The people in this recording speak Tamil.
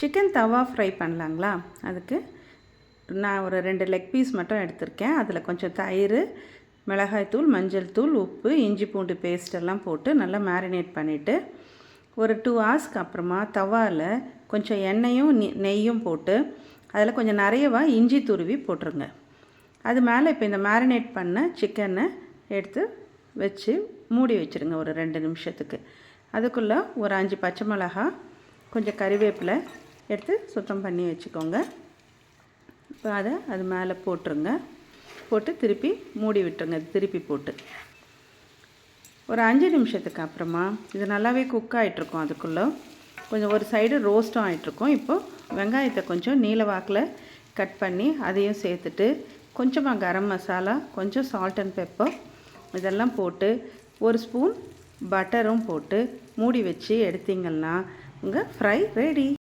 சிக்கன் தவா ஃப்ரை பண்ணலாங்களா? அதுக்கு நான் ஒரு 2 லெக் பீஸ் மட்டும் எடுத்திருக்கேன். அதில் கொஞ்சம் தயிர், மிளகாய்த்தூள், மஞ்சள் தூள், உப்பு, இஞ்சி பூண்டு பேஸ்ட் எல்லாம் போட்டு நல்லா மேரினேட் பண்ணிவிட்டு ஒரு 2 ஹவர்ஸ்க்கு அப்புறமா தவாவில் கொஞ்சம் எண்ணெயும் நெய்யும் போட்டு அதில் கொஞ்சம் நிறையவா இஞ்சி துருவி போட்டுருங்க. அது மேலே இப்போ இந்த மேரினேட் பண்ண சிக்கனை எடுத்து வச்சு மூடி வச்சுருங்க ஒரு 2 நிமிஷத்துக்கு. அதுக்குள்ளே ஒரு 5 பச்சை மிளகா, கொஞ்சம் கறிவேப்பிலை எடுத்து சுத்தம் பண்ணி வச்சுக்கோங்க. இப்போ அது மேலே போட்டுருங்க. போட்டு திருப்பி மூடி விட்டுருங்க. திருப்பி போட்டு ஒரு 5 நிமிஷத்துக்கு அப்புறமா இது நல்லாவே குக் ஆகிட்ருக்கும். அதுக்குள்ளே கொஞ்சம் ஒரு சைடு ரோஸ்ட்டும் ஆகிட்ருக்கும். இப்போது வெங்காயத்தை கொஞ்சம் நீல வாக்கில் கட் பண்ணி அதையும் சேர்த்துட்டு கொஞ்சமாக கரம் மசாலா, கொஞ்சம் சால்ட் அண்ட் பெப்பர் இதெல்லாம் போட்டு ஒரு ஸ்பூன் பட்டரும் போட்டு மூடி வச்சு எடுத்திங்கன்னா உங்கள் ஃப்ரை ரெடி.